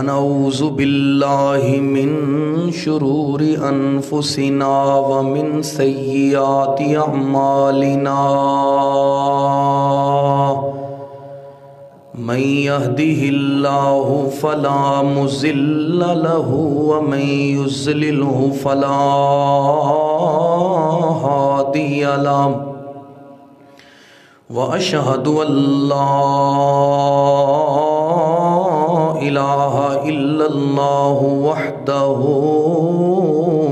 نعوذ باللہ من شرور انفسنا ومن سیئات اعمالنا من يهده الله فلا مضل له ومن يضلله فلا هادي له وأشهد أن لا إله إلا الله وحده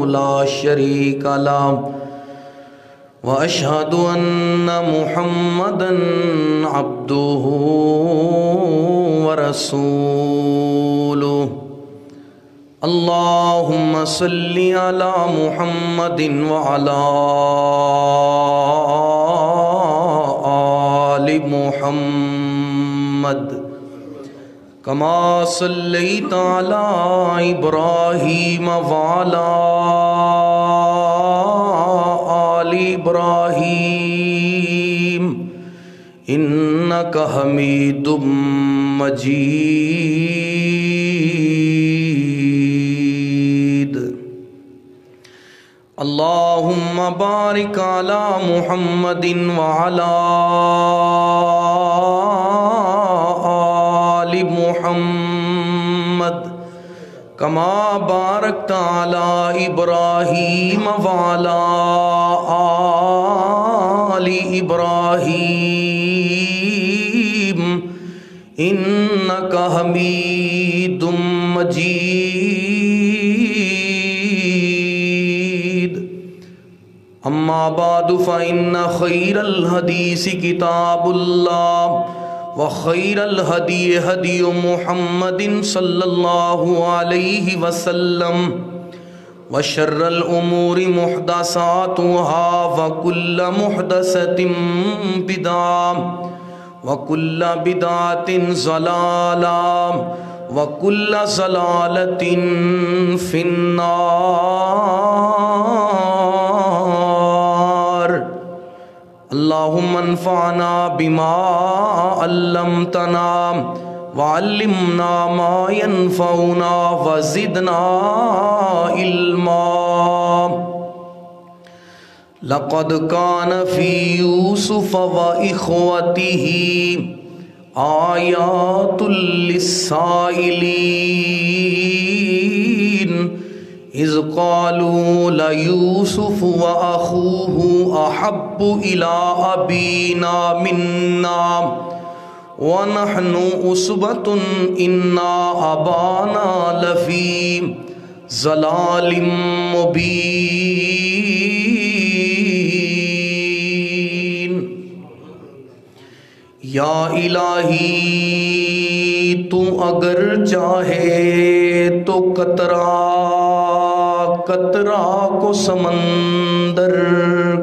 لا شريك له وأشهد أن محمدًا عبده ورسوله اللهم صل على محمد وعلى آل محمد كما صليت على إبراهيم وعلى آل إبراهيم إنك حميد مجيد اللهم بارك على محمد وعلى آل محمد كما باركت على إبراهيم وعلى آل إبراهيم إنك حميد مجيد أما بعد فإن خير الحديث كتاب الله وخير الهدي هدي محمد صلى الله عليه وسلم وشر الأمور محدثاتها وكل محدثة بدعة وكل بدعة ضلالة وكل ضلالة في النار اللهم انفعنا بما علمتنا وعلمنا ما ينفعنا وزدنا علما لقد كان في يوسف وإخوته آيات للسائلين إذ قالوا ليوسف وأخوه أحب إلى أبينا منا ونحن عصبة إن أبانا لفي ضلال مبين یا الہی تو اگر چاہے تو قطرہ قطرہ کو سمندر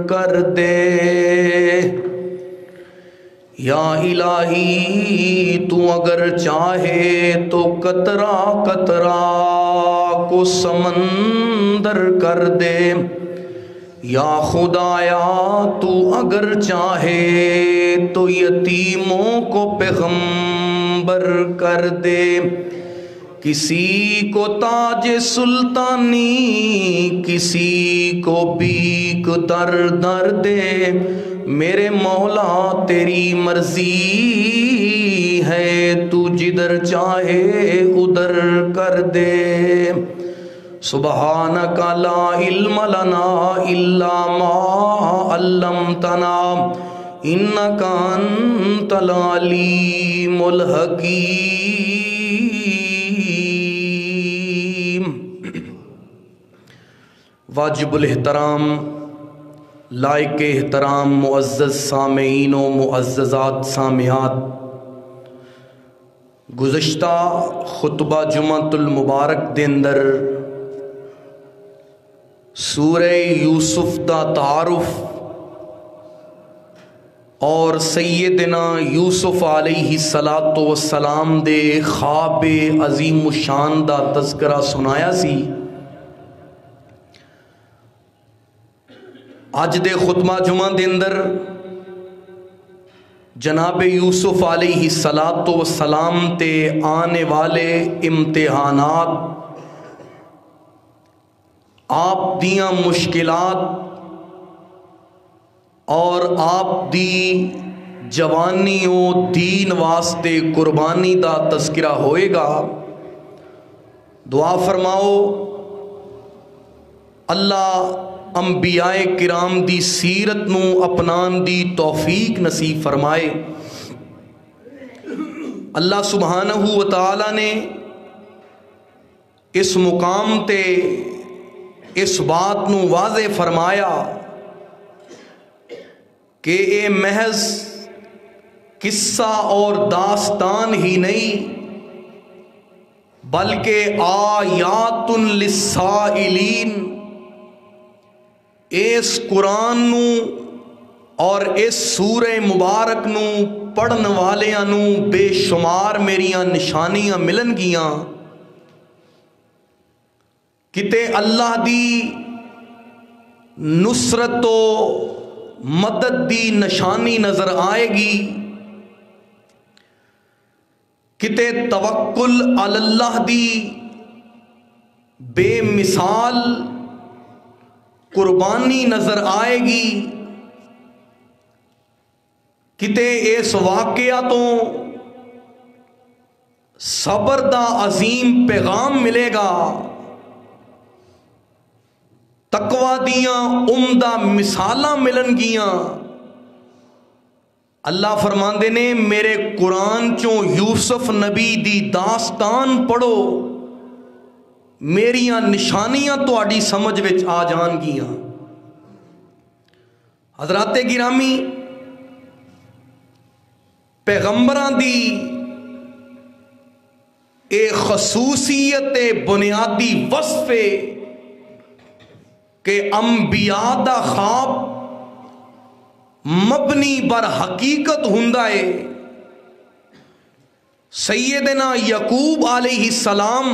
کر دے یا الہی تو اگر چاہے تو قطرہ قطرہ کو سمندر کر دے یا خدایا تو اگر چاہے تو یتیموں کو پیغمبر کر دے کسی کو تاج سلطانی کسی کو بیک در در دے میرے مولا تیری مرضی ہے تو جدھر چاہے ادھر کر دے سبحانک لا علم لنا الا ما علمتنا انک انت العلیم الحکیم واجب الاحترام لائق احترام معزز سامعین و معززات سامعات گزشتہ خطبہ جمعۃ المبارک دے اندر سورہ یوسف دا تعارف اور سیدنا یوسف علیہ السلام دے خواب عظیم الشان دا تذکرہ سنایا سی اج دے خطبہ جمعہ دے اندر جناب یوسف علیہ الصلاۃ والسلام تے آنے والے امتحانات، آپ دیاں مشکلات اور آپ دی جوانی و دین واسطے قربانی دا تذکرہ ہوئے گا۔ دعا فرماؤ اللہ انبیاء کرام دی سیرت نو اپنان دی توفیق نصیب فرمائے۔ اللہ سبحانہ و تعالی نے اس مقام تے اس بات نو واضح فرمایا کہ اے محض قصہ اور داستان ہی نہیں بلکہ آیات للسائلین، اس قرآن نو اور اس سورہ مبارک نو پڑھن والیاں نو بے شمار میریاں نشانیاں ملن گیاں۔ کتے اللہ دی نصرت و مدد دی نشانی نظر آئے گی، کتے توکل علی اللہ دی بے مثال قربانی نظر آئے گی، کتے اس واقعہ تو صبر دا عظیم پیغام ملے گا، تقوی دیاں عمدہ مثالاں ملن گیاں۔ اللہ فرماندے نے میرے قرآن چوں یوسف نبی دی داستان پڑھو، میریاں نشانیاں تہاڈی سمجھ وچ آ جان گیاں۔ حضرات گرامی، پیغمبراں دی ایک خصوصیت بنیادی وصف کہ انبیاء دا خواب مبنی بر حقیقت ہوندا ہے۔ سیدنا یعقوب علیہ السلام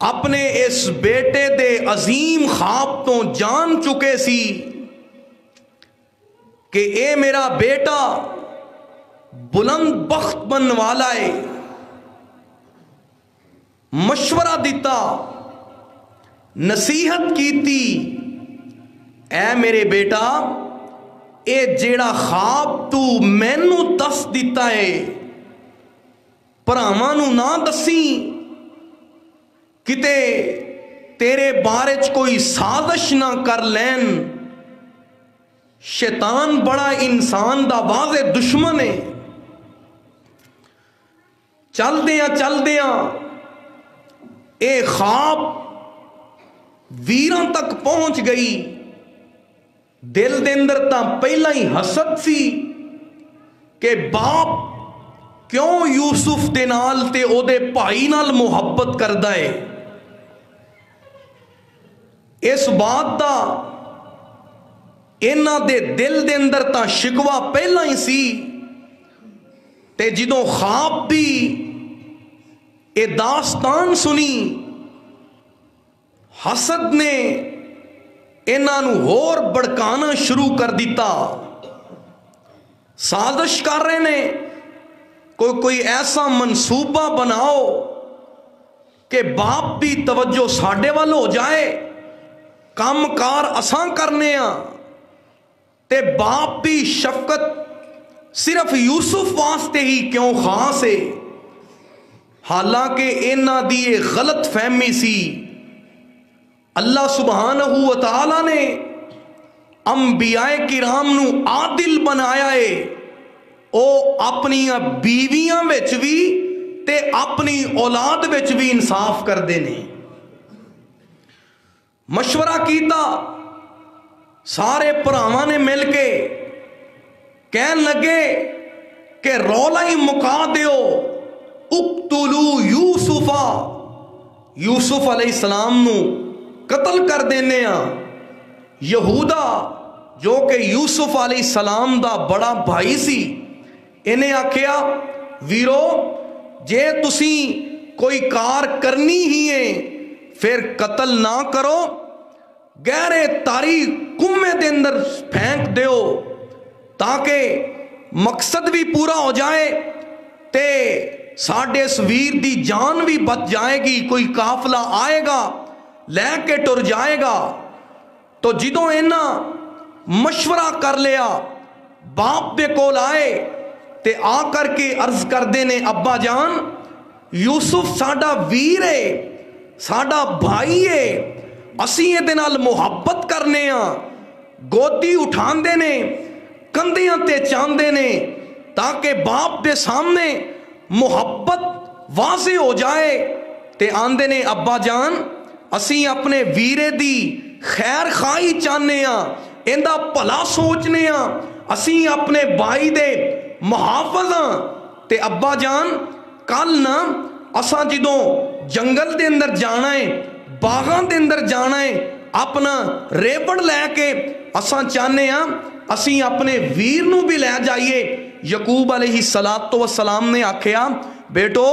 اپنے اس بیٹے دے عظیم خواب تو جان چکے سی کہ اے میرا بیٹا بلند بخت بن والا ہے۔ مشورہ دیتا، نصیحت کیتی، اے میرے بیٹا اے جیڑا خواب تو مینو دس دیتا ہے بھراواں نو نہ دسی، کتے تیرے بارے چ کوئی سازش نہ کر لین۔ شیطان بڑا انسان دا واضح دشمن ہے۔ چل دیاں اے خواب ویراں تک پہنچ گئی۔ دل دے اندر تاں پہلا ہی حسد سی کہ باپ کیوں یوسف دے نال تے او دے بھائی نال محبت کردا ہے۔ اس بات دا انہاں دے دل دے اندر تاں شکوہ پہلا ہی سی، تے جدوں خواب بھی اے داستان سنی، حسد نے انہاں نو ہور بڑکانا شروع کر دیتا۔ سازش کر رہے نے کوئی ایسا منصوبہ بناؤ کہ باپ بھی توجہ ساڈے وال ہو جائے، کام کار اساں کرنے ہاں، تے باپ بھی شفقت صرف یوسف واسطے ہی کیوں خاص ہے۔ حالانکہ انہاں دی یہ غلط فہمی سی۔ اللہ سبحانہ و تعالی نے انبیاء کرام نو عادل بنایا ہے، او اپنی بیویاں وچ بھی تے اپنی اولاد وچ بھی انصاف کردے نے۔ مشورہ کیتا، سارے بھراواں نے مل کے کہن لگے کہ رولا ہی مکا دیو، اقتلو یوسفا، یوسف علیہ السلام نو قتل کر دینے ہاں۔ یہودا جو کہ یوسف علیہ السلام دا بڑا بھائی سی، انہیں آکھیا ویرو جے تسی کوئی کار کرنی ہی ہے پھر قتل نہ کرو، گہرے تاریخ کنویں دے اندر پھینک دیو تاکہ مقصد بھی پورا ہو جائے تے ساڈے اس ویر دی جان بھی بچ جائے گی. کوئی قافلہ آئے گا لے کے ٹر جائے گا. تو جدوں اینا مشورہ کر لیا باپ دے کول آئے تے آ کر کے عرض کر دینے ابا جان یوسف ساڈا ویر ہے, ساڈا بھائی ہے, اسی یہ دے نال محبت کرنے ہاں, گودی اٹھاندے نے کندیاں تے چاندے نے تاکہ باپ دے سامنے محبت واضح ہو جائے. تے آندے نے ابا جان اسی اپنے ویرے دی خیر خواہی چاہنے ہاں, ایندا بھلا سوچنے ہاں, اسی اپنے بھائی دے محافظ ہاں. تے ابا جان کل نا اساں جدوں جنگل دے اندر جانا ہے, باغاں دے اندر جانا ہے, اپنا ریبڑ لے کے اساں چاہنے ہاں اسی اپنے ویر نو بھی لے جائیے. یعقوب علیہ السلام نے آکھیا بیٹو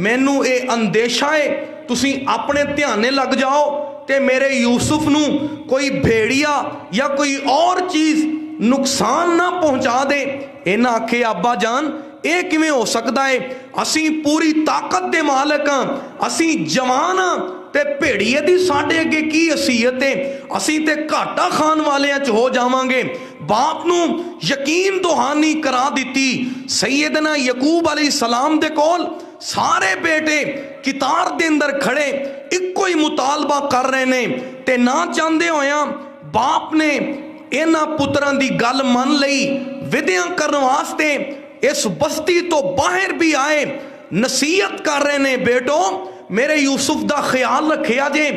مینوں اے اندیشہ ہے, تسی اپنے دھیانے لگ جاؤ کہ میرے یوسف نو کوئی بھیڑیا یا کوئی اور چیز نقصان نہ پہنچا دے. اینا آکھے ابا جان اے کیویں ہو سکتا ہے, اسی پوری طاقت دے مالک ہاں, اسی جوان ہاں تے بھیڑیے دی ساڈے اگے کی حیثیت ہے, اسی تے گھاٹا خان والیاں چ ہو جاواں گے. باپ نو یقین دہانی کرا دیتی. سیدنا یعقوب علیہ السلام دے کول سارے بیٹے کتار دے اندر کھڑے ایک کوئی مطالبہ کر رہے نے تے نہ چاندے ہویاں باپ نے اینا پتران دی گل من لئی. ودیاں کرن واسطے اس بستی تو باہر بھی آئے, نصیحت کر رہے نے بیٹو میرے یوسف دا خیال رکھیا جے,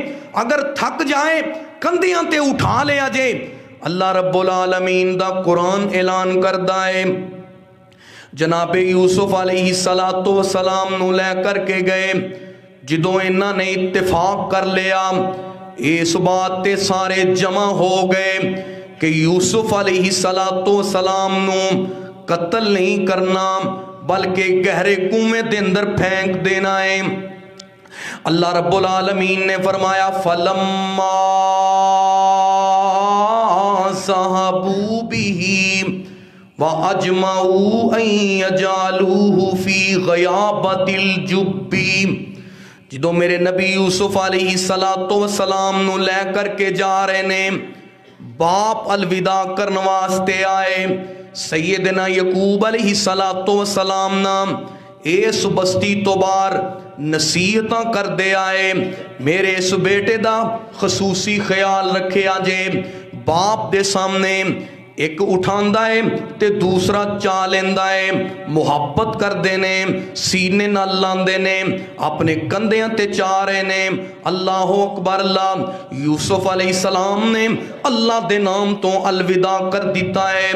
اگر تھک جائے کندیاں تے اٹھا لیا جے. اللہ رب العالمین دا قرآن اعلان کردہ ہے جناب یوسف علیہ السلام نو لے کر کے گئے. جدوں انہاں نے اتفاق کر لیا اس بات تے سارے جمع ہو گئے کہ یوسف علیہ السلام نو قتل نہیں کرنا بلکہ گہرے کنویں دے اندر پھینک دینا ہے. اللہ رب العالمین نے فرمایا فَلَمَّا ذَهَبُوا بِهِ وَأَجْمَعُوا أَن يَجْعَلُوهُ فِي غَيَابَتِ الْجُبِّ. جدو میرے نبی یوسف علیہ السلام نو لے کر کے جا رہے نے, باپ الوداع کرن واسطے آئے. سیدنا یعقوب علیہ السلام نام اس بستی تو بار نصیحتاں کر دے آئے میرے اس بیٹے دا خصوصی خیال رکھے آجے. باپ دے سامنے ایک اٹھاندہ ہے تے دوسرا چالندہ ہے, محبت کر دینے سینے نہ لاندے نے اپنے کندیاں تے چارے نے. اللہ اکبر. اللہ یوسف علیہ السلام نے اللہ دے نام تو الوداع کر دیتا ہے.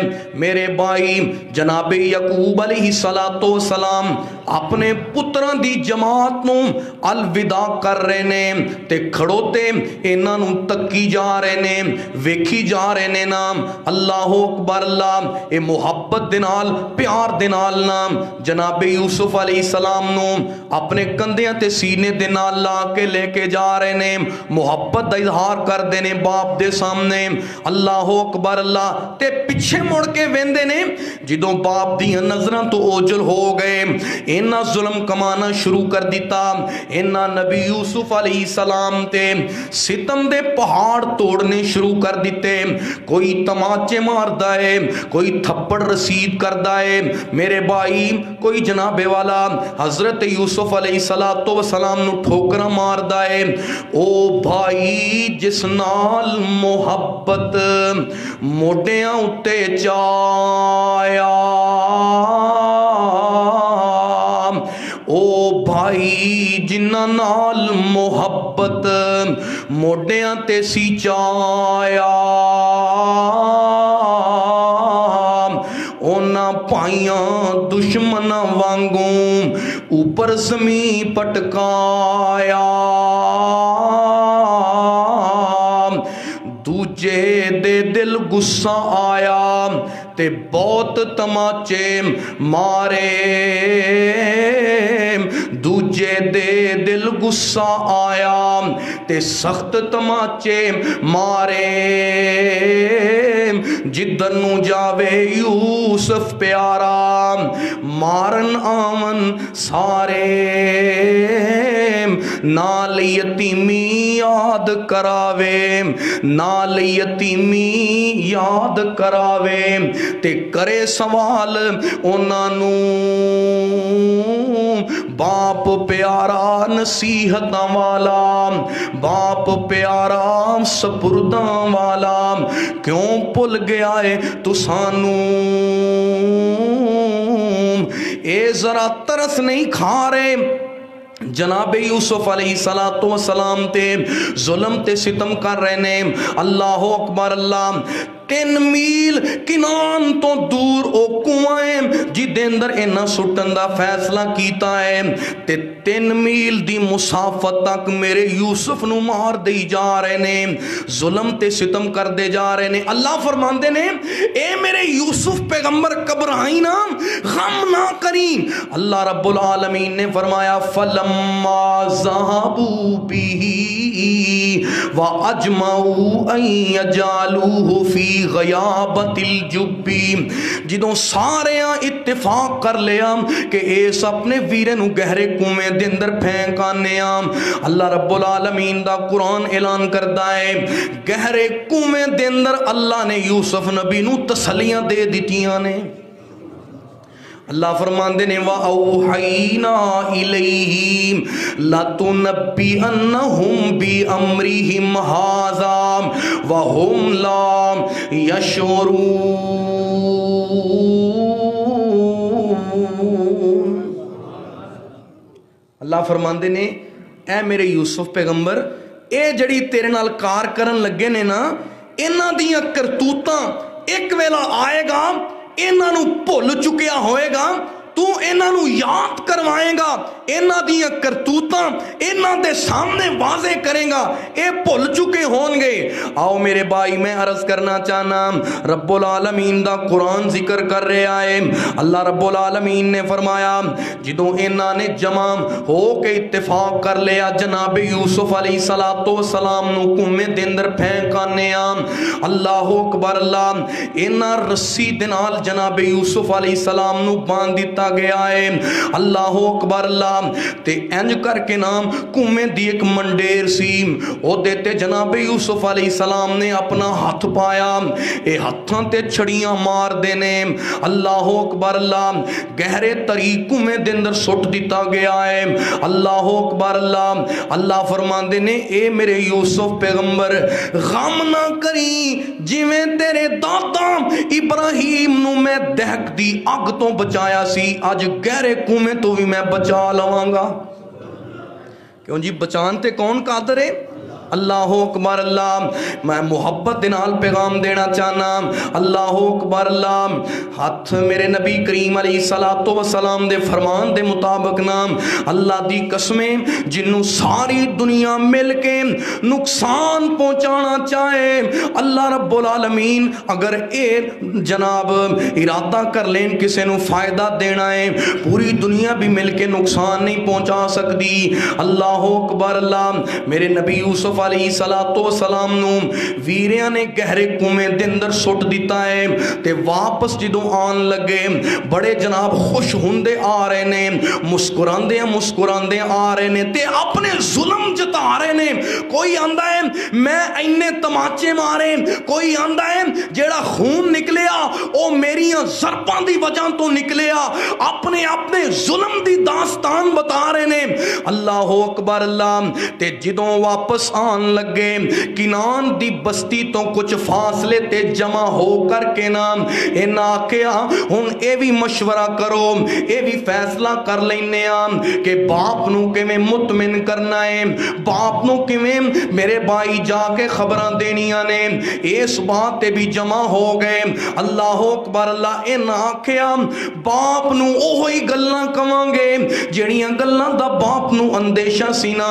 میرے بھائی جناب یعقوب علیہ السلام اپنے پتران دی جماعت نو الوداع کر رہے نے تے کھڑوتے انہاں نو تکی جا رہے نے, ویکھی جا رہے نے. نام اللہ اکبر. اللہ اے محبت دنال پیار دنال نام جناب یوسف علیہ السلام نو اپنے کندیاں تے سینے دنال لا کے لے کے جا رہے نے, محبت دا اظہار کر دینے باپ دے سامنے. اللہ اکبر. اللہ تے پیچھے مڑ کے ویندے نے جدوں باپ دی نظراں تو اوجل ہو گئے, اینا ظلم کمانا شروع کر دیتا, اینا نبی یوسف علیہ السلام تے ستم دے پہاڑ توڑنے شروع کر دیتے. کوئی تماچے ماردہ ہے, کوئی تھپڑ رسید کردہ ہے. میرے بھائی کوئی جناب والا حضرت یوسف علیہ السلام نو ٹھوکرا ماردہ ہے. او بھائی جس نال محبت موڈیاں اٹھے چایا, او بھائی جنہ نال محبت موڈیاں تے سی چایا, اونا پائیاں دشمن وانگوں اوپر زمین پٹکایا. دوجے دے دل غصہ آیا تے بہت تماچے مارے. دوجے دے دل غصہ آیا تے سخت تماچے مارے. جدر نو جاوے یوسف پیارا مارن آمن سارے نال یتیمی یاد کراوے نال یتیمی یاد کراوے تے کرے سوال انہوں باپ پیارا نصیحتاں والا باپ پیارا سپرداں والا کیوں پل گیا ہے تو سانو اے ذرا ترس نہیں کھا رہے جناب یوسف علیہ السلام تے ظلم تے ستم کر رہے نے اللہ اکبر اللہ 3 میل کنان تو دور او کنوائیں جی دیندر اینا سٹن دا فیصلہ کیتا ہے تے 3 میل دی مسافت تک میرے یوسف نو مار دی جا رہے نے ظلم تے ستم کر دے جا رہے نے اللہ فرماندے نے اے میرے یوسف پیغمبر گھبرائیں نا غم نہ کریں اللہ رب العالمین نے فرمایا فلما ذهبوا به واجمعوا ان يجعلوه في غیابت الجبی جدوں سارے اتفاق کر لیا کہ اس اپنے ویرے نو گہرے کنویں دے اندر پھینک آنے اللہ رب العالمین دا قرآن اعلان کردا ہے گہرے کنویں دے اندر اللہ نے یوسف نبی نو تسلیاں دے دتیاں نے اللہ فرماندے نے وَأَوْحَيْنَا إِلَيْهِمْ لَتُنَبِّئَنَّهُمْ بِأَمْرِهِمْ هَذَا وَهُمْ لَا يَشْعُرُونَ اللہ فرماندے نے اے میرے یوسف پیغمبر اے جڑی تیرے نال کار کرن لگے نے نا انہاں دیاں کرتوتاں ایک ویلا آئے گا انہاں نو بھول چکیا ہوئے گا تو انہاں نو یاد کروائے گا انہاں دیاں کرتوتاں انہاں دے سامنے واضح کریں گا اے بھول چکے ہون گے آؤ میرے بھائی میں عرض کرنا چاہنا رب العالمین دا قرآن ذکر کر رہے آئے اللہ رب العالمین نے فرمایا جدوں انہاں نے جمع ہو کے اتفاق کر لیا جناب یوسف علیہ السلام نو کنویں دے اندر پھینکانے اللہ اکبر اللہ انہاں رسی دنال جناب یوسف علیہ السلام نو باندھ دیتا گیا ہے اللہ اکبر اللہ تے انج کر کے نام کنویں دی ایک منڈیر سی او دیتے جناب یوسف علیہ السلام نے اپنا ہاتھ پایا اے ہاتھاں تے چھڑیاں مار دینے اللہ اکبر اللہ گہرے طریق کنویں دے اندر سٹ دیتا گیا ہے اللہ اکبر اللہ اللہ فرماندے نے اے میرے یوسف پیغمبر غم نہ کری جویں تیرے دادا ابراہیم نو میں دہک دی اگ تو بچایا سی آج گہرے کنویں تو بھی میں بچا لواں گا کیوں جی بچانتے کون قادر ہے اللہ اکبر اللہ میں محبت دنال پیغام دینا چاہنا اللہ اکبر اللہ ہاتھ میرے نبی کریم علیہ السلام دے فرمان دے مطابق نام اللہ دی قسمیں جنہوں ساری دنیا مل کے نقصان پہنچانا چاہے اللہ رب العالمین اگر اے جناب ارادہ کر لیں کسے نو فائدہ دینا ہے پوری دنیا بھی مل کے نقصان نہیں پہنچا سکتی اللہ اکبر اللہ میرے نبی یوسف علیہ السلام نو ویریاں نے گہرے کنویں دے اندر سٹ دیتا ہے تے واپس جدوں آن لگے بڑے جناب خوش ہوندے آ رہے نے مسکراندے آ رہے نے تے اپنے ظلم جتا رہے نے کوئی آندا ہے میں اینے تماچے مارے کوئی آندا ہے جیڑا خون نکلیا او میریاں ضرباں دی وجہ تو نکلیا اپنے ظلم دی داستان بتا رہے نے اللہ اکبر اللہ تے جدوں واپس آن لگے کنان دی بستی تو کچھ فاصلے تے جمع ہو کر کے نام اینا کیا ہن اے بھی مشورہ کرو اے بھی فیصلہ کر لینے کہ باپ نو کے میں مطمئن کرنا ہے باپ نو کے میں میرے بھائی جا کے خبران دینی آنے اس بات تے بھی جمع ہو گئے اللہ اکبر اللہ اینا کیا باپ نو اوہی گلنا کمانگے جڑیاں گلنا دا باپ نو اندیشہ سینا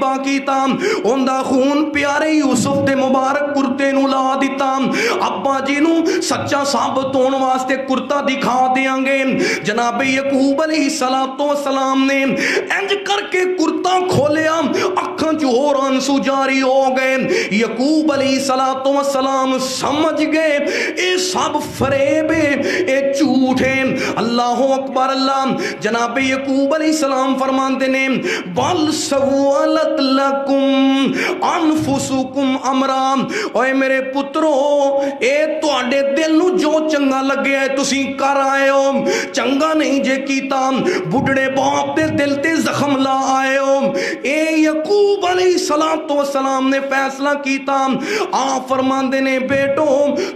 ذبح کیتا اوندا خون پیارے یوسف دے مبارک کرتے نو لا دیتا ابا جی نو سچا ثابت ہون واسطے کرتا دکھا دیاں گے جناب یعقوب علیہ السلام نے انج کر کے کرتا کھولیا اکھاں چ ہور آنسو جاری ہو گئے یعقوب علیہ السلام سمجھ گئے اے سب فریب ہے اے جھوٹ ہے اللہ اکبر اللہ جناب یعقوب علیہ السلام فرماندے نے بل سولت لکم انفسکم امرا اوے میرے پترو اے تواڈے دل نو جو چنگا لگے ہے تسی کر آئے ہو چنگا نہیں جے کیتا بڑھڑے باپ دے دل تے زخم لا آئے ہو اے یعقوب علیہ السلام نے فیصلہ کیتا آپ فرماندے نے بیٹو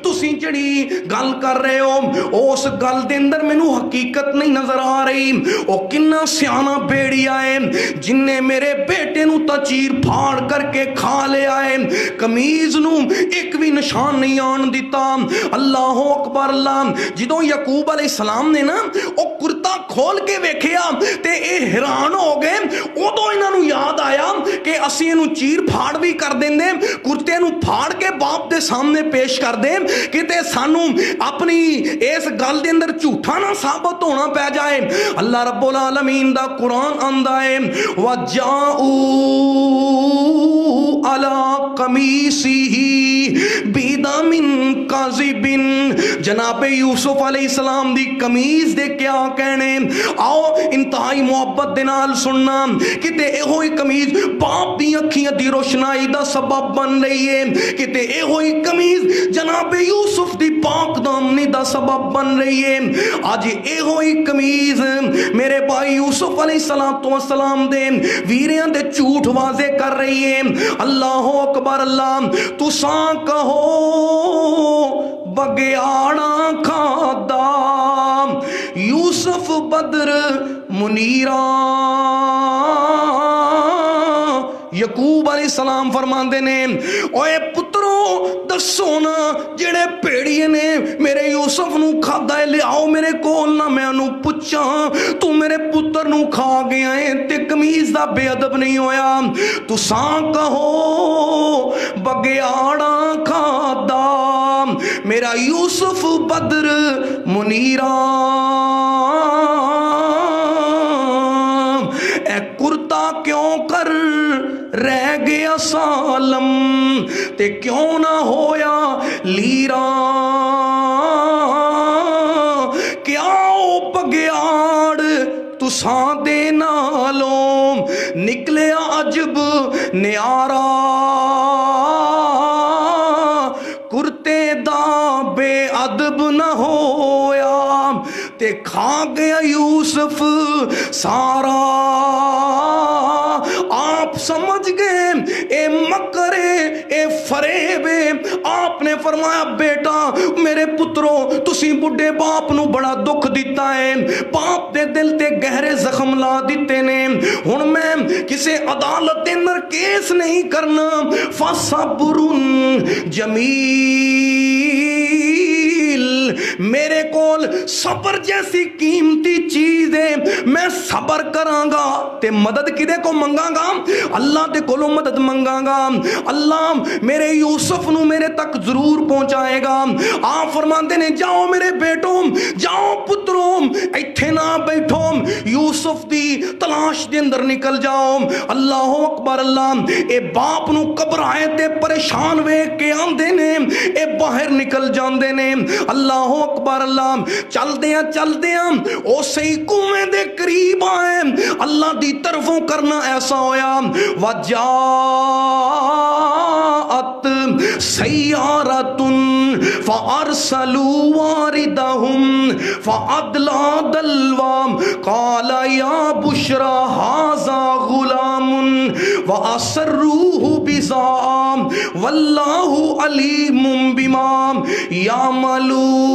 تسی جڑی گل کر رہے ہو اس گل دے اندر مینوں حقیقت نہیں نظر آ رہی او کنا سیانا بیڑی آئے جن نے میرے بیٹے نو تا چیر پھاڑ کر کے کھا لے آئے کمیز نو ایک بھی نشان نہیں آن دیتا اللہ اکبر اللہ جدوں یعقوب علیہ السلام نے نا او کرتا کھول کے ویکھیا تے اے حیران ہو گئے ادوں انہاں نو یاد آیا کہ اسی انہوں چیر پھاڑ بھی کر دیں دے کرتے نو پھاڑ کے باپ دے سامنے پیش کر دیں کہ تے سانو اپنی اس گل دے اندر جھوٹا نہ ثابت ہونا پہ جائے اللہ رب العالمین دا قرآن آندا ہے وَجَاءُوا عَلَىٰ قَمِيصِهِ بِدَمٍ كَذِبٍ جناب یوسف علیہ السلام دی قمیض دے کیا کہنے آؤ انتہائی محبت دے نال سننا کتے اے ہوئی قمیض باپ دی اکھیاں دی روشنائی دا سبب بن رہی ہے کتے اے ہوئی قمیض جناب یوسف دی پاک دامنی دا سبب بن رہی ہے آج اے ہوئی قمیض میرے بھائی یوسف علیہ السلام دے ویریاں دے جھوٹ واضح کر رہی ہے اللہ اکبر اللہ تو ساں کہو بگیاڑا کھادا یوسف بدر منیران یعقوب علیہ السلام فرماندے نے اوے پترو دسو نا جڑے پیڑیے نے میرے یوسف نو کھادا ہے لے آؤ میرے کول نہ میں انو پچھاں تو میرے پتر نو کھا گیا ہے تے قمیض دا بے ادب نہیں ہویا تو ساں کہو بگیاڑا کھادا میرا یوسف بدر منیران اے کرتا کیوں کر رہ گیا سالم تے کیوں نہ ہویا لیران کیا او پگیاڑ تساں دے نالوں نکلے عجب نیارا کرتے دا بے ادب نہ ہویا تے کھا گیا یوسف سارا آپ سمجھ گئے اے مکرے اے فریبے آپ نے فرمایا بیٹا میرے پترو تسی بڑھے باپ نو بڑا دکھ دیتا ہے باپ دے دل تے گہرے زخم لا دیتے نے ہن میں کسے عدالت دے اندر کیس نہیں کرنا فصبر جمیل میرے کول صبر جیسی قیمتی چیز ہے میں صبر کراں گا تے مدد کدے کو منگاں گا اللہ دے کولوں مدد منگاں گا اللہ میرے یوسف نو میرے تک ضرور پہنچائے گا آپ فرماندے نے جاؤ میرے بیٹوں جاؤ پتروں ایتھے نہ بیٹھو یوسف دی تلاش دے اندر نکل جاؤ اللہ اکبر اللہ اے باپ نو گھبرائے تے پریشان ویکھ کے آندے نے اے باہر نکل جاندے نے اللہ اکبر اللہ چل دیاں او سی کنویں دے قریب آئے اللہ دی طرفوں کرنا ایسا ہویا وجاءت سیارۃ فارسلوا واردہم فادلی دلوا قال یا بشرا ھذا غلام واسروہ بضاعۃ واللہ علیم بما یعملون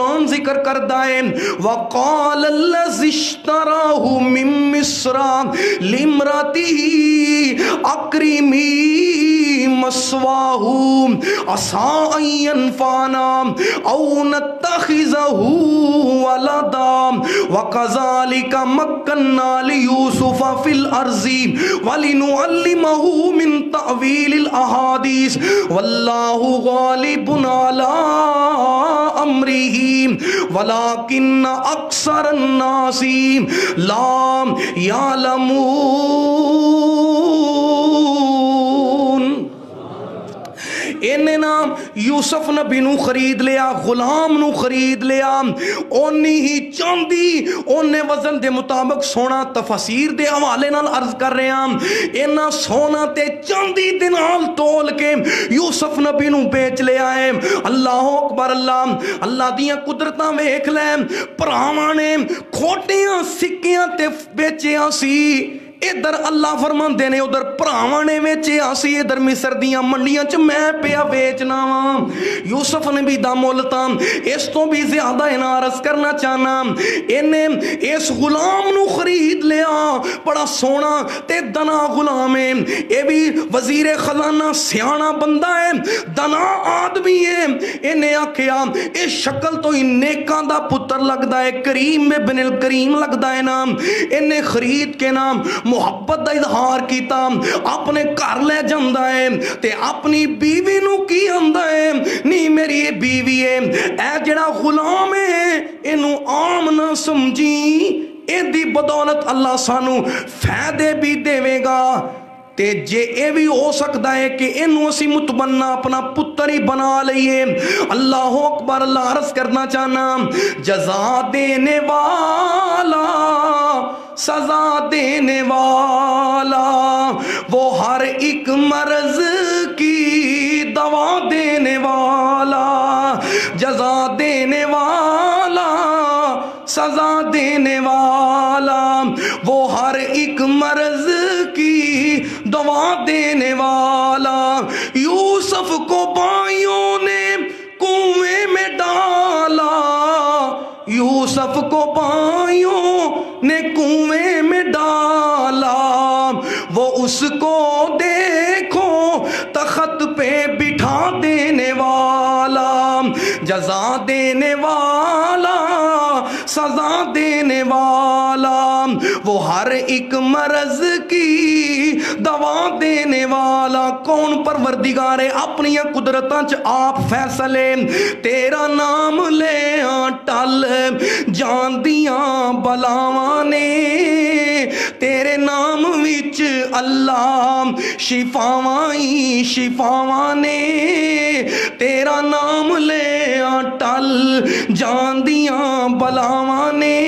قرآن ذکر کردا ہے وقال الذی اشتراہ من مصر لامرأته اکرمی مثواہ عسى ان ينفعنا او نتخذه ولدا وكذلك مكنا ليوسف في الارض ولنعلمه من تأويل الاحاديث والله غالب على امره ولكن اکثر الناس لا يعلمون۔ انہیں نام یوسف نبی نو خرید لیا، غلام نو خرید لیا، اونی ہی چاندی اونے وزن دے مطابق سونا تفسیر دے حوالے نال عرض کر رہے ہیں انہاں سونا تے چاندی دے نال تول کے یوسف نبی نو بیچ لیا ہے۔ اللہ اکبر، اللہ دیاں قدرتاں ویکھ لے، بھراواں نے کھوٹیاں سکیاں تے بیچیا سی، ادھر اللہ فرماندے نے ادھر بھراواں نے ویچیا سی، ادھر مصر دیاں منڈیاں چ میں پیا بیچنا وا۔ یوسف نے بھی دا مول تاں اس تو بھی زیادہ عرض کرنا چاہنا، انہیں اس غلام نو خرید لیا، بڑا سونا تے دنا غلام ہے، اے بھی وزیر خزانہ سیانا بندہ ہے، دنا آدمی ہے، انہیں آکھیا اے شکل تو ہی نیکاں دا پتر لگدا ہے، کریم ابن الکریم لگدا ہے نام، انہیں خرید کے نام محبت دا اظہار کیتا، اپنے گھر لے جاندا ہے تے اپنی بیوی نو کی آندا ہے نہیں میری یہ بیوی ہے، اے جڑا غلام ہے اینو عام نہ سمجھی، اے دی بدولت اللہ سانو فائدے بھی دے گا، تے جے اے بھی ہو سکتا ہے کہ انہوں اسی متبنہ اپنا پتر ہی بنا لئیے۔ اللہ اکبر، اللہ عرض کرنا چاہنا جزا دینے والا سزا دینے والا وہ ہر ایک مرض کی دوا دینے والا، جزا دینے والا سزا دینے والا وہ ہر ایک مرض کی دوا دینے والا۔ یوسف کو بھائیوں نے کنویں میں ڈالا، یوسف کو بھائیوں نے کنویں میں ڈالا، وہ اس کو دیکھو تخت پہ بٹھا دینے والا، جزا دینے والا سزا دینے والا وہ ہر ایک مرض کی دوا دینے والا۔ کون پروردگار ہے؟ اپنی قدرتاں چ آپ فیصلے، تیرا نام لے ٹل جاندیاں بلاواں نے، تیرے نام وچ اللہ شفاواں ہی شفاواں نے، تیرا نام لے ٹل جاندیاں بلاواں نے،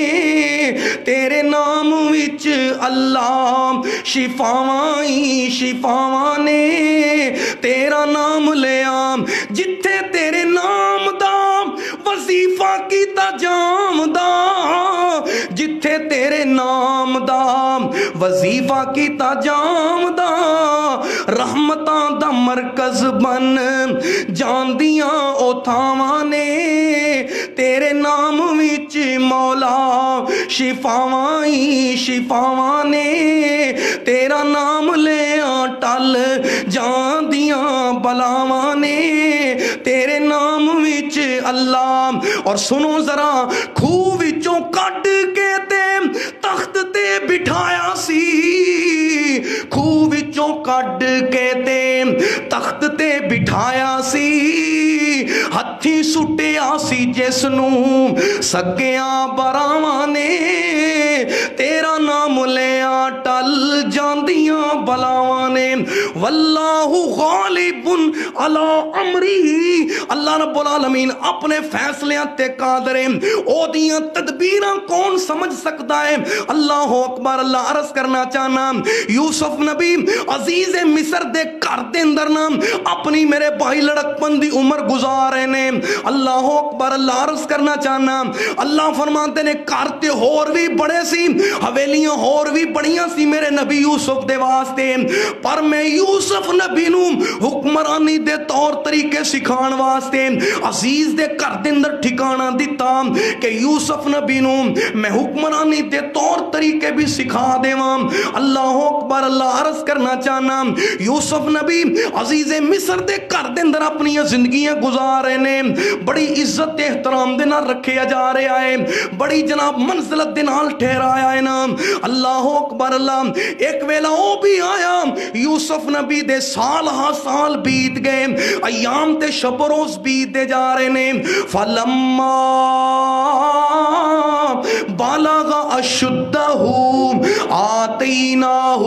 تیرے نام وچ اللہ شفاواں ہی شفاواں نے، تیرا نام لیا جتھے تیرے نام دا وظیفہ کیتا جامدا، جتھے تیرے نام دا وظیفہ کیتا جامدا، رحمتاں دا مرکز بن جاندیاں او تھاواں نے، تیرے نام وچ مولا شفاواں ہی شفاواں نے، تیرا نام لیا ٹل جاندیاں بلاواں نے، تیرے نام وچ اللہ۔ اور سنو ذرا، کھوہ وچوں کڈ کے تے تخت تے بٹھایا سی، کھوہ وچوں کڈ کے تے تخت تے بٹھایا سی، ہتھی سٹیا سی جس نو سگیاں براواں نے، تیرا نام لیا ٹل جاندیاں بلاواں نے، واللہ غالب علی امرہ، اللہ رب العالمین اپنے فیصلیاں تے قادر ہے، او دیاں تدبیراں کون سمجھ سکتا ہے؟ اللہ اکبر، اللہ عرض کرنا چاہنا یوسف نبی عزیز مصر دے گھر دے اندر نام اپنی میرے بھائی لڑک پندی عمر گزارے نے، اللہ اکبر، اللہ عرض کرنا چاہنا اللہ فرماتے نے کرتے ہور بھی بڑے سی، حویلیاں ہور بھی بڑیاں سی میرے نبی یوسف دے واسطے، پر میں یوسف نبی نو حکمرانی دے طور طریقے سکھان واسطے واسطے عزیز دے گھر دے اندر ٹھکانہ دیتا کہ یوسف نبی نو میں حکمرانی دے طور طریقے بھی سکھا دیواں. اللہ اکبر. اللہ عرض کرنا چاہنا یوسف نبی عزیز مصر دے گھر دے اندر اپنی زندگیاں گزار رہے نے, بڑی عزت احترام دے نال رکھیا جا رہا ہے, بڑی جناب منزلت دے نال ٹھہرایا ہے نا. اللہ اکبر. اللہ ایک ویلا او بھی آیا, یوسف نبی دے سال ہا سال بیت گئے, ایام تے شب روز بیت دے جا رہے نے. فلما بالغ اشدہ آتیناہ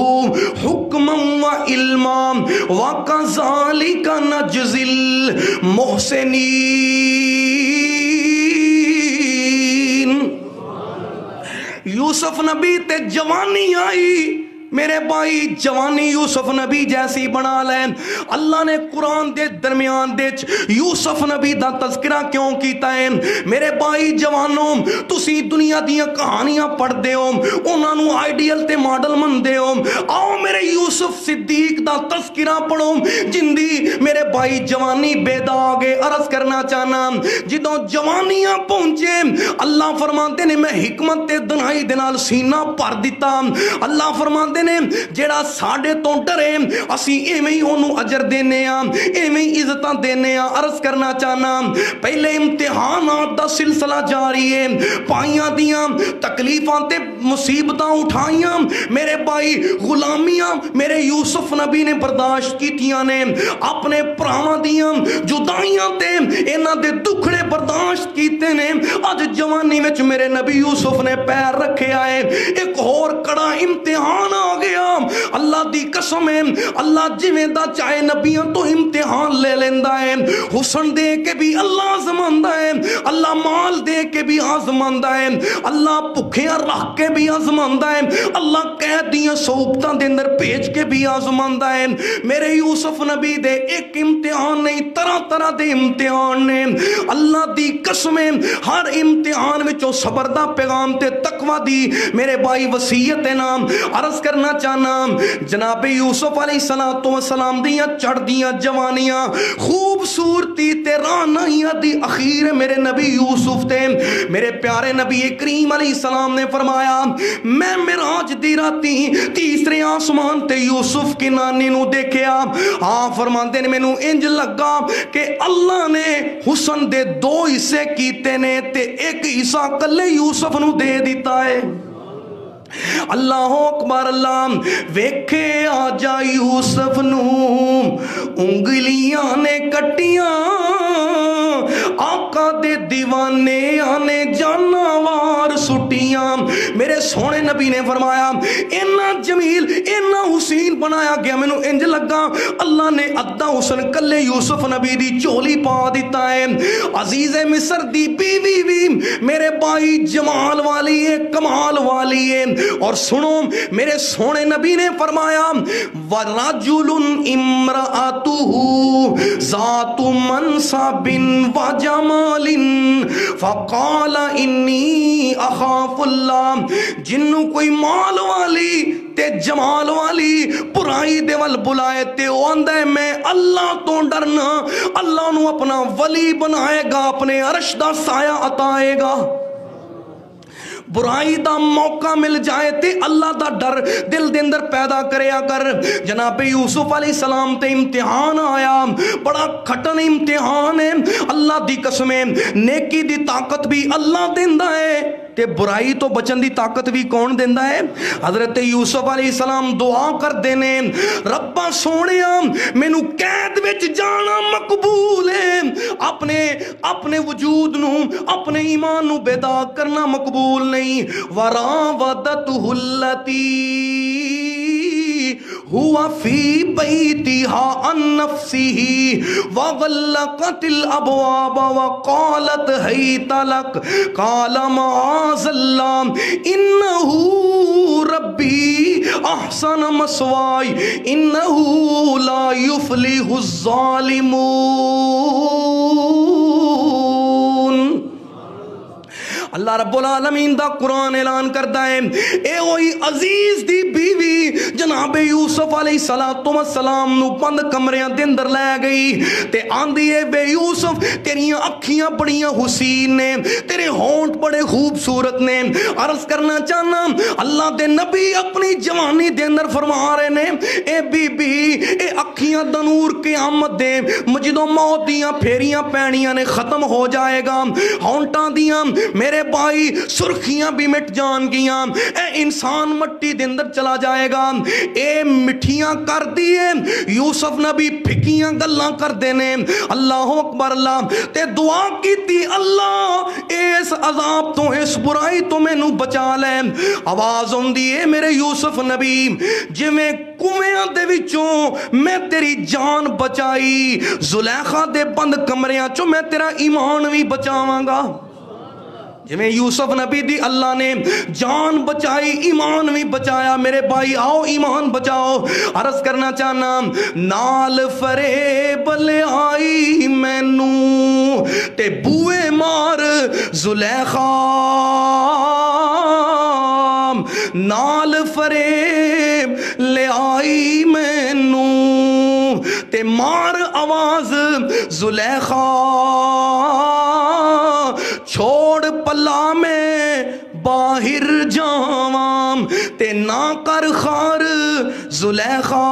حکما و علما وکذالک نجزی المحسنین. یوسف نبی تے جوانی آئی, میرے بھائی جوانی یوسف نبی جیسی بنا لیں. اللہ نے قرآن دے درمیان دے یوسف نبی دا تذکرہ کیوں کیتا ہے؟ میرے بھائی جوانوں, تسی دنیا دیاں کہانیاں پڑھ دے ہو, انہاں نو آئیڈیل تے ماڈل من دے ہو, آؤ میرے یوسف صدیق دا تذکرہ پڑھو جندی میرے بھائی جوانی بے داغے. عرض کرنا چاہنا جدوں جوانیاں پہنچے اللہ فرماتے نے میں حکمت تے دنائی دے نال سینہ بھر دیتا. اللہ فرماتے نے جیڑا ساڑے تو ڈرے اسی ایویں ہی انہوں اجر دینے ہاں, ایویں ہی عزتاں دینے ہاں. عرض کرنا چاہنا پہلے امتحانات دا سلسلہ جاری ہے, پائیاں دیاں تکلیفاں تے مصیبتاں اٹھائیاں میرے بھائی, غلامیاں میرے یوسف نبی نے برداشت کیتیاں نے, اپنے پراواں دیاں جدائیاں تے انہاں دے دکھڑے برداشت کیتے نے. اج جوانی وچ میرے نبی یوسف نے پیر رکھے آئے, ایک اور کڑا امتحان آ گیا. اللہ دی قسم ہے اللہ جویں دا چاہے نبیوں تو امتحان لے لیندا ہے, حسن دے کے بھی اللہ آزماندا ہے, اللہ مال دے کے بھی آزماندا ہے, اللہ بھکھیاں رکھ کے بھی آزماندا ہے, اللہ قید دیاں صحبتاں دے اندر بھیج کے بھی آزماندا ہے. میرے یوسف نبی دے ایک امتحان نہیں, طرح طرح دے امتحان نے. اللہ دی قسم ہے ہر امتحان وچوں صبر دا پیغام تے تقوی دی میرے بھائی وصیت ہے نام. عرض کرنا چاہنا جناب یوسف علیہ السلام دیاں چڑھ دیاں جوانیاں خوبصورتی تے رانائیاں دی اخیر میرے نبی یوسف تے میرے پیارے نبی کریم علیہ السلام نے فرمایا میں معراج دی راتی تیسرے آسمان تے یوسف کی نانی نو دیکھیا. ہاں فرماندے نے مینوں انج لگا کہ اللہ نے حسن دے دو حصے کیتے نے تے ایک حصہ کلے یوسف نو دے دیتا ہے. اللہ اکبر. اللہ ویکھے آ جا یوسف نو انگلیاں نے کٹیاں, آقا دے دیوانے آنے جانوار سٹیاں. میرے سونے نبی نے فرمایا اینا جمیل اینا حسین بنایا گیا, مینوں انج لگا اللہ نے ادھا حسن کلے یوسف نبی دی چولی پا دیتا ہے. عزیز مصر دی بیوی بھی میرے بھائی جمال والی ہے, کمال والی ہے. اور سنو میرے سونے نبی نے فرمایا وَرَجُلٌ إِمْرَأَتُهُ ذَاتُ مَنْصَبٍ وَجَمَالٍ فَقَالَ إِنِّي أَخَافُ اللَّهِ. جنوں کوئی مال والی تے جمال والی پرائی دے ول بلائے تے وہ آندہ ہے میں اللہ تو ڈرنا, اللہ نو اپنا ولی بنائے گا, اپنے عرش دا سایہ عطائے گا. برائی دا موقع مل جائے تے اللہ دا ڈر دل دے اندر پیدا کریا کر. جناب یوسف علیہ السلام تے امتحان آیا, بڑا کھٹن امتحان ہے. اللہ دی قسم ہے نیکی دی طاقت بھی اللہ دیندا ہے تے برائی تو بچن دی طاقت بھی کون دیندا ہے؟ حضرت یوسف علیہ السلام دعا کر دینے ربا سونیا مینوں قید وچ جانا مقبول ہے, اپنے وجود نو اپنے ایمان نو بیدار کرنا مقبول نہیں. وراودته التي هو في بيتها عن نفسه وغلقت الابواب وقالت هيت لك قال معاذ الله انه ربي احسن مثواي انه لا يفلح الظالمون. اللہ رب العالمین دا قرآن اعلان کرتا ہے اے وہی عزیز دی بیوی جناب یوسف علیہ السلام نو بند کمریاں دے اندر لے گئی تے آندی ہے بے یوسف تیریاں اکھیاں بڑیاں حسین نے، تیرے ہونٹ بڑے خوبصورت نے. عرض کرنا چاہنا اللہ دے نبی اپنی جوانی دے اندر فرما رہے نے اے بی بی اے اکھیاں دا نور قیامت دے مجدوں موت دیاں پھیریاں پینیاں نے ختم ہو جائے گا، ہونٹاں دیاں میرے بھائی سرخیاں بھی مٹ جان گیاں، اے انسان مٹی دے اندر چلا جائے گا. اے مٹھیاں کر دیے یوسف نبی پھکیاں گلاں کر دینے. اللہ اکبر. اللہ تے دعا کی تھی اللہ اس عذاب تو اس برائی تو میں نو بچا لے. آواز ہوندی ہے میرے یوسف نبی جویں کنویاں دے وچوں میں تیری جان بچائی، زلیخا دے بند کمریاں چوں میں تیرا ایمان بھی بچاواں گا. جویں یوسف نبی دی اللہ نے جان بچائی ایمان بھی بچایا. میرے بھائی آؤ ایمان بچاؤ. عرض کرنا چاہنا نال فریب لے آئی مینوں تے بوئے مار زلیخا، نال فریب لے آئی مینوں تے مار آواز زلیخا، چھوڑ پلا میں باہر جاواں تے نہ کر خار زلیخا.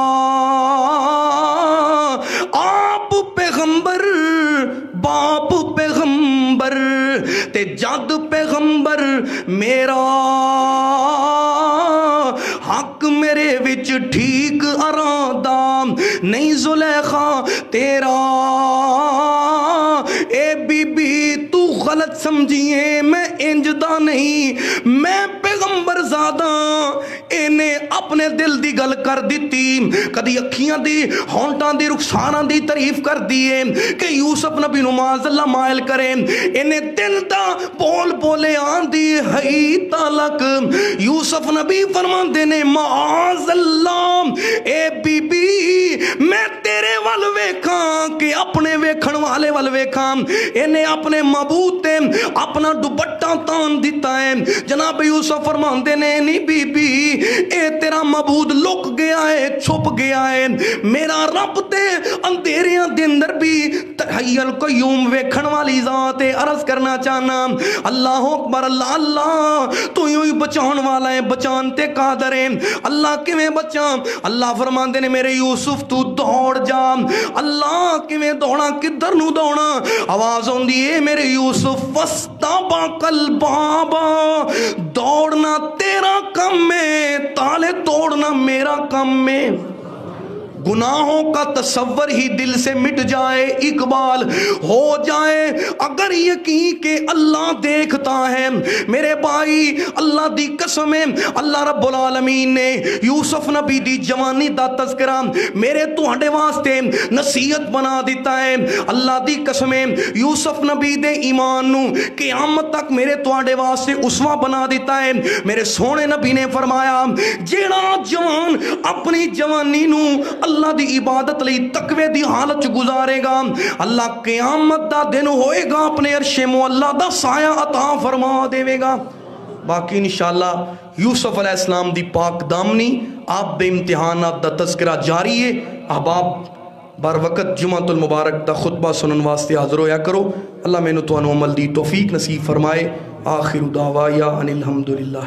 آپ پیغمبر باپ پیغمبر تے جد پیغمبر میرا، حق میرے وچ ٹھیک ارادہ نہیں زلیخا تیرا. اے بی بی تو غلط سمجھیے میں انجدہ نہیں، میں پیغمبر زادہ. انہیں اپنے دل دی گل کر دیتی، کدی اکھیاں دی ہونٹاں دی رخساراں دی تعریف کر دیے کہ یوسف نبی نو معاذ اللہ مائل کریں. انہیں دل دا بول بولے آن دی ہی تالک یوسف نبی فرمان دینے معاذ اللہ اے بی بی میں تیرے وال ویکھاں کہ اپنے ویکھن والے وال ویکھاں. انہیں اپنے معبود تے اپنا دوپٹہ تان دیتا ہے. جناب یوسف فرمان دینے نہیں بی بی اے تیرا معبود لک گیا ہے، چھپ گیا ہے. میرا رب تے اندھیریاں دے اندر بھی حی القیوم ویکھن والی ذات ہے. عرض کرنا چاہنا اللہ اکبر. اللہ اللہ تو یوں ہی بچان والا ہے، بچان تے قادر ہے. اللہ کیویں بچاں؟ اللہ فرماندے نے میرے یوسف تو دوڑ جا. اللہ کیویں دوڑا؟ کدھر نو دوڑا؟ آواز ہوندی ہے میرے یوسف فاستبق الباب، دوڑنا تیرا کم ہے، تالے توڑنا میرا کم ہے. گناہوں کا تصور ہی دل سے مٹ جائے، اقبال ہو جائے اگر یقین کہ اللہ دیکھتا ہے. میرے بھائی اللہ دی قسم ہے اللہ رب العالمین نے یوسف نبی دی جوانی دا تذکرہ میرے تہاڈے واسطے نصیحت بنا دیتا ہے. اللہ دی قسم ہے یوسف نبی دے ایمان نو قیامت تک میرے تہاڈے واسطے اسوہ بنا دیتا ہے. میرے سونے نبی نے فرمایا جیڑا جوان اپنی جوانی نو اللہ دی عبادت لئی تقوی دی حالت گزارے گا، اللہ قیامت دا دن ہوئے گا اپنے عرش معلا دا سایہ عطا فرما دے گا. باقی انشاءاللہ یوسف علیہ السلام دی پاک دامنی آپ بے امتحانات دا تذکرہ جاری ہے. احباب بار وقت جمعۃ المبارک دا خطبہ سنن واسطے حاضر ہویا کرو. اللہ میں تو انو عمل دی توفیق نصیب فرمائے. آخر دعوایا ان الحمدللہ.